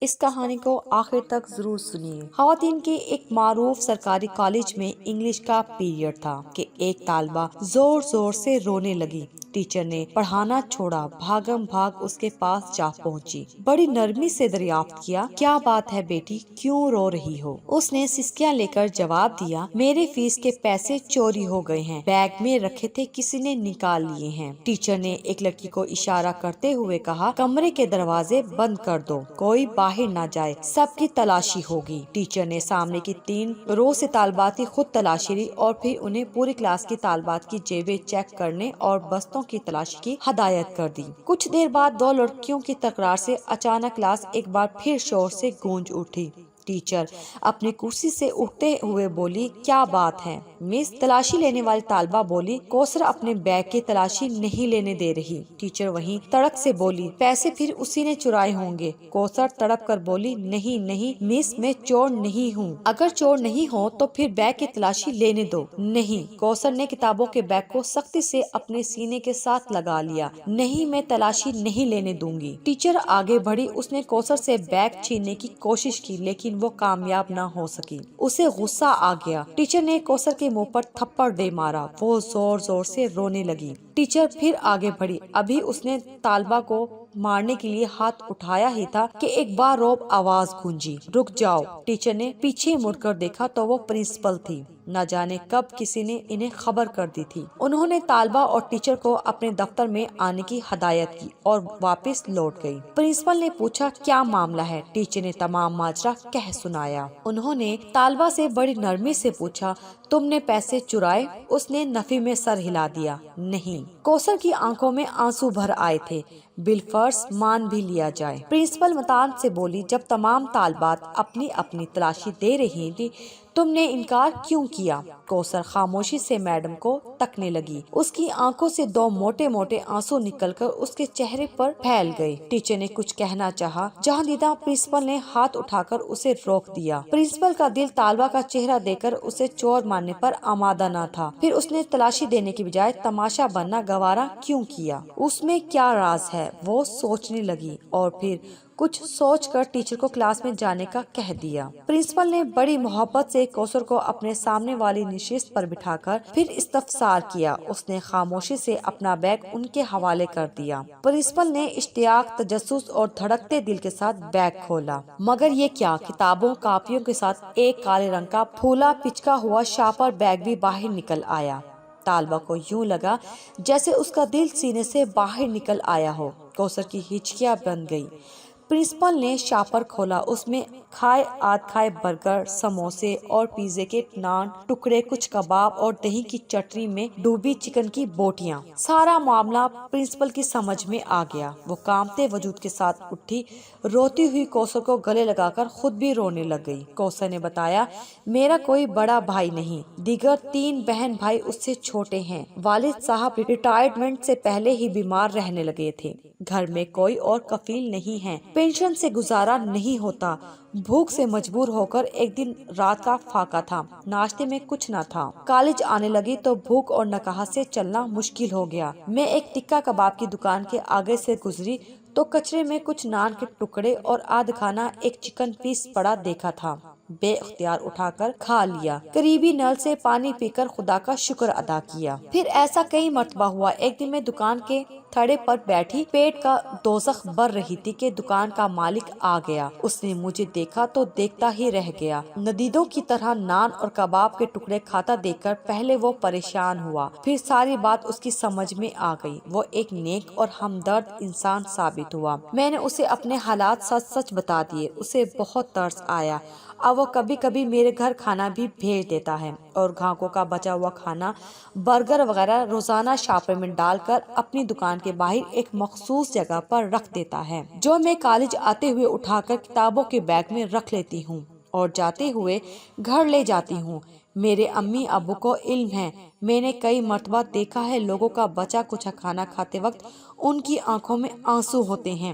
اس کہانی کو آخر تک ضرور سنیے۔ خواتین کے ایک معروف سرکاری کالج میں انگلش کا پیریڈ تھا کہ ایک طالبہ زور زور سے رونے لگی۔ ٹیچر نے پڑھانا چھوڑا، بھاگم بھاگ اس کے پاس جا پہنچی، بڑی نرمی سے دریافت کیا، کیا بات ہے بیٹی، کیوں رو رہی ہو؟ اس نے سسکیاں لے کر جواب دیا، میرے فیس کے پیسے چوری ہو گئے ہیں، بیگ میں رکھے تھے، کسی نے نکال لیے ہیں۔ ٹیچر نے ایک لڑکی کو اشارہ کرتے ہوئے کہا، کمرے کے دروازے بند کر دو، کوئی باہر نہ جائے، سب کی تلاشی ہوگی۔ ٹیچر نے سامنے کی 3 رو سے طالبات کی خود تلاشی لی اور پھر انہیں پوری کلاس کی طالبات کی جیبیں چیک کرنے اور بستوں کی تلاشی کی ہدایت کر دی۔ کچھ دیر بعد 2 لڑکیوں کی تکرار سے اچانک کلاس ایک بار پھر شور سے گونج اٹھی۔ ٹیچر اپنی کرسی سے اٹھتے ہوئے بولی، کیا بات ہے مس؟ تلاشی لینے والی طالبہ بولی، کوثر اپنے بیگ کی تلاشی نہیں لینے دے رہی۔ ٹیچر وہیں تڑک سے بولی، پیسے پھر اسی نے چرائے ہوں گے۔ کوثر تڑپ کر بولی، نہیں نہیں مس، میں چور نہیں ہوں، اگر چور نہیں ہو تو پھر بیگ کی تلاشی لینے دو۔ نہیں، کوثر نے کتابوں کے بیگ کو سختی سے اپنے سینے کے ساتھ لگا لیا، نہیں، میں تلاشی نہیں لینے دوں گی۔ ٹیچر آگے بڑھی، اس نے کوثر سے بیگ چھیننے کی کوشش کی لیکن وہ کامیاب نہ ہو سکی۔ اسے غصہ آ گیا۔ ٹیچر نے کوثر کے منہ پر تھپڑ دے مارا، وہ زور زور سے رونے لگی۔ ٹیچر پھر آگے بڑھی، ابھی اس نے طالبہ کو مارنے کے لیے ہاتھ اٹھایا ہی تھا کہ ایک باروب آواز گونجی، رک جاؤ۔ ٹیچر نے پیچھے مڑ کر دیکھا تو وہ پرنسپل تھی۔ نہ جانے کب کسی نے انہیں خبر کر دی تھی۔ انہوں نے طالبہ اور ٹیچر کو اپنے دفتر میں آنے کی ہدایت کی اور واپس لوٹ گئی۔ پرنسپل نے پوچھا، کیا معاملہ ہے؟ ٹیچر نے تمام ماجرا کہہ سنایا۔ انہوں نے طالبہ سے بڑی نرمی سے پوچھا، تم نے پیسے چرائے؟ اس نے نفی میں سر ہلا دیا، نہیں۔ کوثر کی آنکھوں میں آنسو بھر آئے تھے، بالفرض مان بھی لیا جائے۔ پرنسپل متان سے بولی، جب تمام طالبات اپنی اپنی تلاشی دے رہی تھی تم نے انکار کیوں کیا؟ کوثر خاموشی سے میڈم کو تکنے لگی، اس کی آنکھوں سے 2 موٹے موٹے آنسو نکل کر اس کے چہرے پر پھیل گئے۔ ٹیچر نے کچھ کہنا چاہا، جہاں دیدہ پرنسپل نے ہاتھ اٹھا کر اسے روک دیا۔ پرنسپل کا دل طالبہ کا چہرہ دیکھ کر اسے چور ماننے پر آمادہ نہ تھا، پھر اس نے تلاشی دینے کی بجائے تماشا بننا گوارا کیوں کیا؟ اس میں کیا راز ہے؟ وہ سوچنے لگی اور پھر کچھ سوچ کر ٹیچر کو کلاس میں جانے کا کہہ دیا۔ پرنسپل نے بڑی محبت سے کوثر کو اپنے سامنے والی نشست پر بٹھا کر پھر استفسار کیا۔ اس نے خاموشی سے اپنا بیگ ان کے حوالے کر دیا۔ پرنسپل نے اشتیاق، تجسس اور دھڑکتے دل کے ساتھ بیگ کھولا، مگر یہ کیا؟ کتابوں کاپیوں کے ساتھ ایک کالے رنگ کا پھولا پچکا ہوا شاپر بیگ بھی باہر نکل آیا۔ طالبہ کو یوں لگا جیسے اس کا دل سینے سے باہر نکل آیا ہو۔ کوثر کی ہچکیاں بن گئی۔ پرنسپل نے شاپر کھولا، اس میں کھائے آدھ کھائے برگر، سموسے اور پیزے کے نان ٹکڑے، کچھ کباب اور دہی کی چٹنی میں ڈوبی چکن کی بوٹیاں۔ سارا معاملہ پرنسپل کی سمجھ میں آ گیا۔ وہ کانپتے وجود کے ساتھ اٹھی، روتی ہوئی کوثر کو گلے لگا کر خود بھی رونے لگ گئی۔ کوثر نے بتایا، میرا کوئی بڑا بھائی نہیں، دیگر 3 بہن بھائی اس سے چھوٹے ہیں۔ والد صاحب ریٹائرمنٹ سے پہلے ہی بیمار رہنے لگے تھے، گھر میں کوئی اور کفیل نہیں ہے، پینشن سے گزارا نہیں ہوتا، بھوک سے مجبور ہو کر ایک دن رات کا فاقہ تھا، ناشتے میں کچھ نہ تھا، کالج آنے لگی تو بھوک اور نکاح سے چلنا مشکل ہو گیا۔ میں ایک ٹکا کباب کی دکان کے آگے سے گزری تو کچرے میں کچھ نان کے ٹکڑے اور آدھ کھانا ایک چکن پیس پڑا دیکھا تھا، بے اختیار اٹھا کر کھا لیا، قریبی نل سے پانی پی کر خدا کا شکر ادا کیا۔ پھر ایسا کئی مرتبہ ہوا۔ ایک دن میں دکان کے تھڑے پر بیٹھی پیٹ کا دوزخ بھر رہی تھی کہ دکان کا مالک آ گیا۔ اس نے مجھے دیکھا تو دیکھتا ہی رہ گیا، ندیدوں کی طرح نان اور کباب کے ٹکڑے کھاتا دیکھ کر پہلے وہ پریشان ہوا، پھر ساری بات اس کی سمجھ میں آ گئی۔ وہ ایک نیک اور ہمدرد انسان ثابت ہوا۔ میں نے اسے اپنے حالات سچ سچ بتا دیے۔ اسے بہت ترس آیا۔ اب وہ کبھی کبھی میرے گھر کھانا بھی بھیج دیتا ہے اور گاہکوں کا بچا ہوا کھانا، برگر وغیرہ روزانہ شاپر میں ڈال کر اپنی دکان کے باہر ایک مخصوص جگہ پر رکھ دیتا ہے، جو میں کالج آتے ہوئے اٹھا کر کتابوں کے بیگ میں رکھ لیتی ہوں اور جاتے ہوئے گھر لے جاتی ہوں۔ میرے امی ابو کو علم ہے، میں نے کئی مرتبہ دیکھا ہے لوگوں کا بچا کچھا کھانا کھاتے وقت ان کی آنکھوں میں آنسو ہوتے ہیں۔